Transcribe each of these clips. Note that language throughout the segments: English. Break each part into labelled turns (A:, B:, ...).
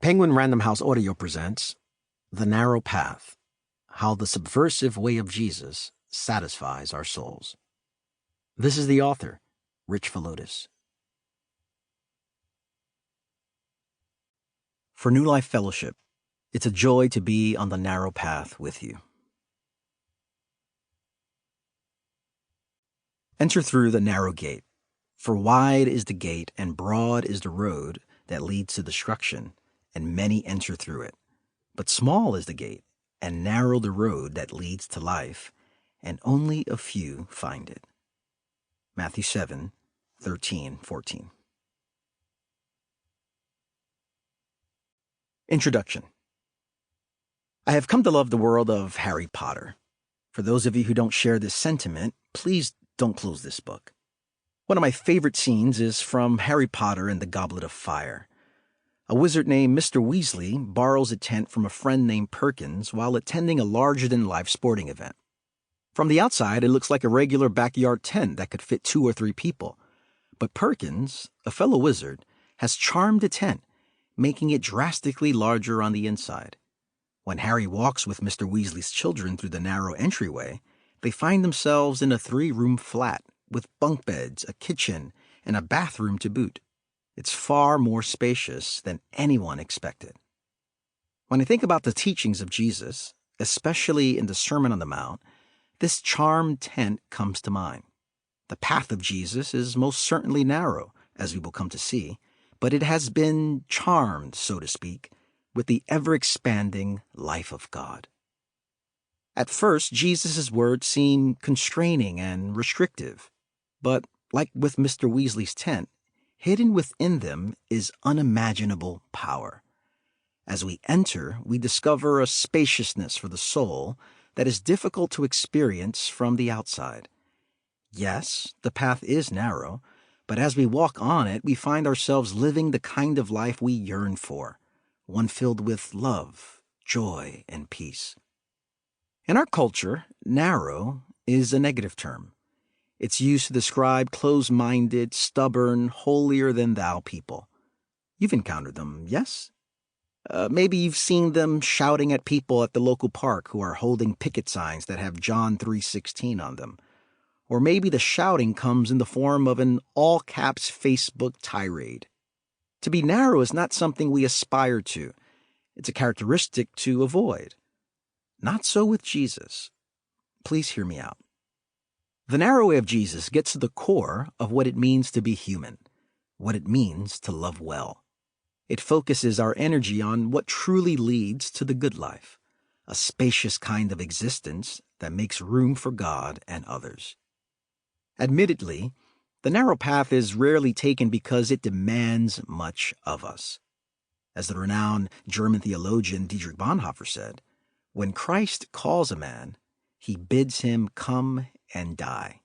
A: Penguin Random House Audio presents The Narrow Path, How the Subversive Way of Jesus Satisfies Our Souls. This is the author, Rich Villodas. For New Life Fellowship, it's a joy to be on the narrow path with you. Enter through the narrow gate, for wide is the gate and broad is the road that leads to destruction, and many enter through it. But small is the gate, and narrow the road that leads to life, and only a few find it. Matthew 7:13-14. Introduction. I have come to love the world of Harry Potter. For those of you who don't share this sentiment, please don't close this book. One of my favorite scenes is from Harry Potter and the Goblet of Fire. A wizard named Mr. Weasley borrows a tent from a friend named Perkins while attending a larger-than-life sporting event. From the outside, it looks like a regular backyard tent that could fit 2 or 3 people. But Perkins, a fellow wizard, has charmed the tent, making it drastically larger on the inside. When Harry walks with Mr. Weasley's children through the narrow entryway, they find themselves in a 3-room flat with bunk beds, a kitchen, and a bathroom to boot. It's far more spacious than anyone expected. When I think about the teachings of Jesus, especially in the Sermon on the Mount, this charmed tent comes to mind. The path of Jesus is most certainly narrow, as we will come to see, but it has been charmed, so to speak, with the ever-expanding life of God. At first, Jesus' words seem constraining and restrictive, but like with Mr. Weasley's tent, hidden within them is unimaginable power. As we enter, we discover a spaciousness for the soul that is difficult to experience from the outside. Yes, the path is narrow, but as we walk on it, we find ourselves living the kind of life we yearn for, one filled with love, joy, and peace. In our culture, narrow is a negative term. It's used to describe close-minded, stubborn, holier-than-thou people. You've encountered them, yes? Maybe you've seen them shouting at people at the local park who are holding picket signs that have John 3:16 on them. Or maybe the shouting comes in the form of an all-caps Facebook tirade. To be narrow is not something we aspire to. It's a characteristic to avoid. Not so with Jesus. Please hear me out. The narrow way of Jesus gets to the core of what it means to be human, what it means to love well. It focuses our energy on what truly leads to the good life, a spacious kind of existence that makes room for God and others. Admittedly, the narrow path is rarely taken because it demands much of us. As the renowned German theologian Dietrich Bonhoeffer said, when Christ calls a man, he bids him come and die.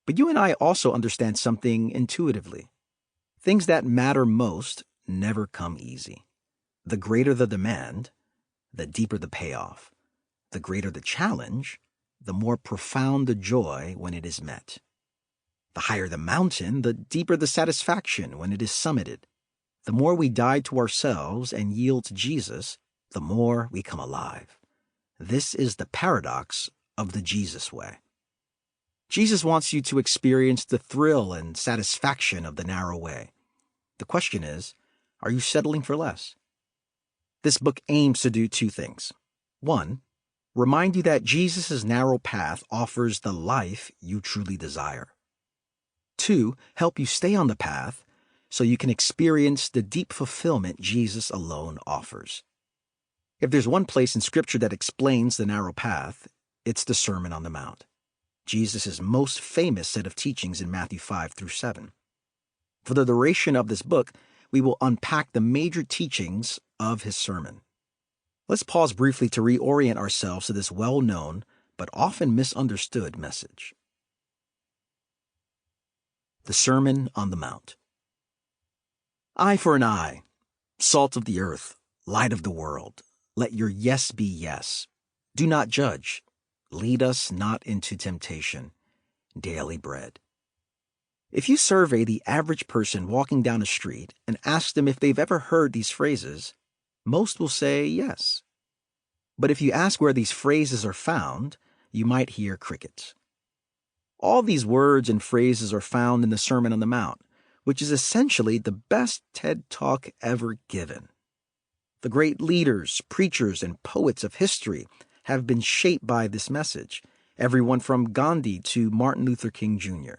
A: But you and I also understand something intuitively. Things that matter most never come easy. The greater the demand, the deeper the payoff. The greater the challenge, the more profound the joy when it is met. The higher the mountain, the deeper the satisfaction when it is summited. The more we die to ourselves and yield to Jesus, the more we come alive. This is the paradox of the Jesus way. Jesus wants you to experience the thrill and satisfaction of the narrow way. The question is, are you settling for less? This book aims to do 2 things. 1, remind you that Jesus' narrow path offers the life you truly desire. 2, help you stay on the path so you can experience the deep fulfillment Jesus alone offers. If there's one place in Scripture that explains the narrow path, it's the Sermon on the Mount, Jesus' most famous set of teachings in Matthew 5-7. For the duration of this book, we will unpack the major teachings of his sermon. Let's pause briefly to reorient ourselves to this well-known but often misunderstood message. The Sermon on the Mount. Eye for an eye, salt of the earth, light of the world. Let your yes be yes. Do not judge. Lead us not into temptation. Daily bread. If you survey the average person walking down a street and ask them if they've ever heard these phrases, Most will say yes. But if you ask where these phrases are found, you might hear crickets. All these words and phrases are found in the Sermon on the Mount, which is essentially the best TED Talk ever given. The great leaders, preachers, and poets of history have been shaped by this message, everyone from Gandhi to Martin Luther King Jr.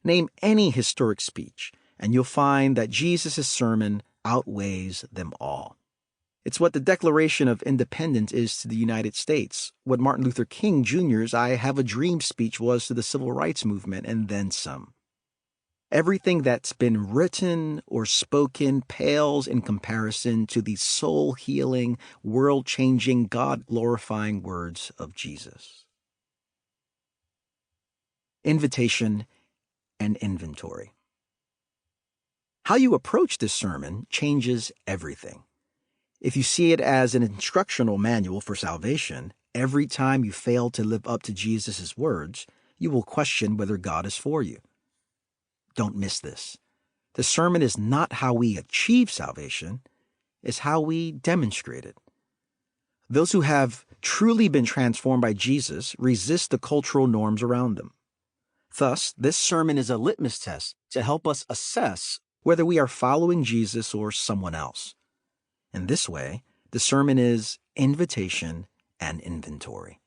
A: Name any historic speech, and you'll find that Jesus' sermon outweighs them all. It's what the Declaration of Independence is to the United States, what Martin Luther King Jr.'s I Have a Dream speech was to the Civil Rights Movement, and then some. Everything that's been written or spoken pales in comparison to the soul-healing, world-changing, God-glorifying words of Jesus. Invitation and inventory. How you approach this sermon changes everything. If you see it as an instructional manual for salvation, every time you fail to live up to Jesus' words, you will question whether God is for you. Don't miss this. The sermon is not how we achieve salvation, it's how we demonstrate it. Those who have truly been transformed by Jesus resist the cultural norms around them. Thus, this sermon is a litmus test to help us assess whether we are following Jesus or someone else. In this way, the sermon is invitation and inventory.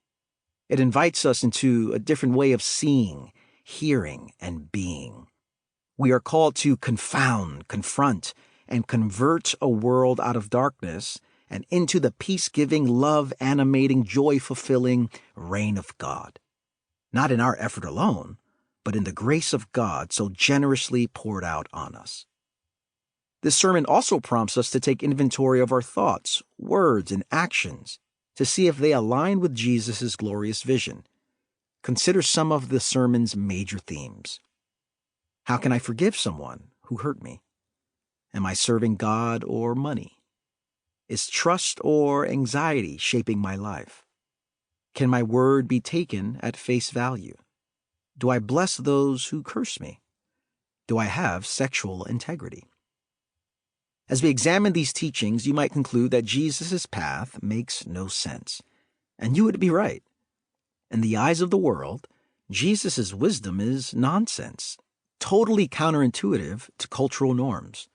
A: It invites us into a different way of seeing, hearing, and being. We are called to confound, confront, and convert a world out of darkness and into the peace-giving, love-animating, joy-fulfilling reign of God. Not in our effort alone, but in the grace of God so generously poured out on us. This sermon also prompts us to take inventory of our thoughts, words, and actions to see if they align with Jesus' glorious vision. Consider some of the sermon's major themes. How can I forgive someone who hurt me? Am I serving God or money? Is trust or anxiety shaping my life? Can my word be taken at face value? Do I bless those who curse me? Do I have sexual integrity? As we examine these teachings, you might conclude that Jesus' path makes no sense. And you would be right. In the eyes of the world, Jesus' wisdom is nonsense, totally counterintuitive to cultural norms.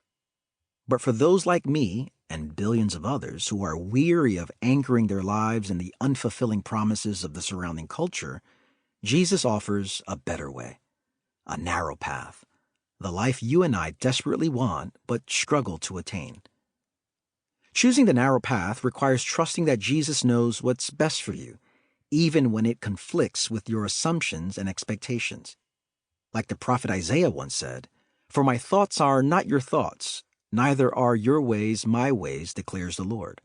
A: But for those like me and billions of others who are weary of anchoring their lives in the unfulfilling promises of the surrounding culture, Jesus offers a better way, a narrow path, the life you and I desperately want but struggle to attain. Choosing the narrow path requires trusting that Jesus knows what's best for you, even when it conflicts with your assumptions and expectations. Like the prophet Isaiah once said, "For my thoughts are not your thoughts, neither are your ways my ways, declares the Lord.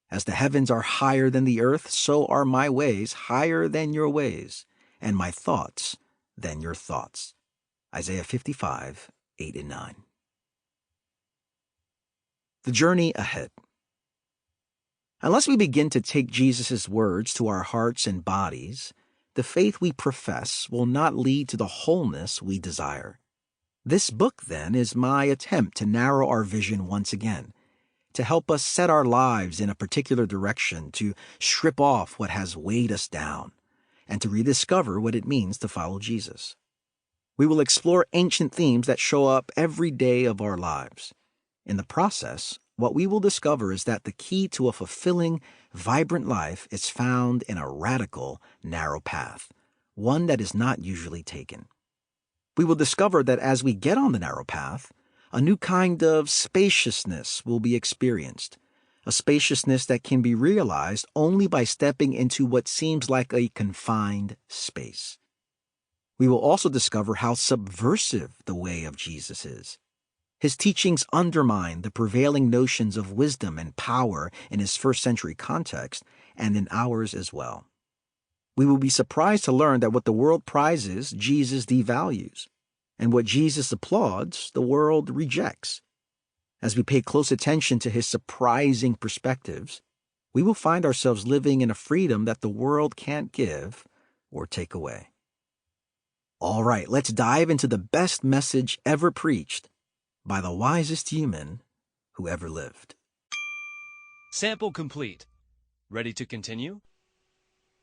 A: As the heavens are higher than the earth, so are my ways higher than your ways, and my thoughts than your thoughts." Isaiah 55, 8 and 9. The journey ahead. Unless we begin to take Jesus' words to our hearts and bodies, the faith we profess will not lead to the wholeness we desire. This book, then, is my attempt to narrow our vision once again, to help us set our lives in a particular direction, to strip off what has weighed us down, and to rediscover what it means to follow Jesus. We will explore ancient themes that show up every day of our lives. In the process, what we will discover is that the key to a fulfilling, vibrant life is found in a radical, narrow path, one that is not usually taken. We will discover that as we get on the narrow path, a new kind of spaciousness will be experienced, a spaciousness that can be realized only by stepping into what seems like a confined space. We will also discover how subversive the way of Jesus is. His teachings undermine the prevailing notions of wisdom and power in his first-century context and in ours as well. We will be surprised to learn that what the world prizes, Jesus devalues, and what Jesus applauds, the world rejects. As we pay close attention to his surprising perspectives, we will find ourselves living in a freedom that the world can't give or take away. All right, let's dive into the best message ever preached by the wisest human who ever lived.
B: Sample complete. Ready to continue?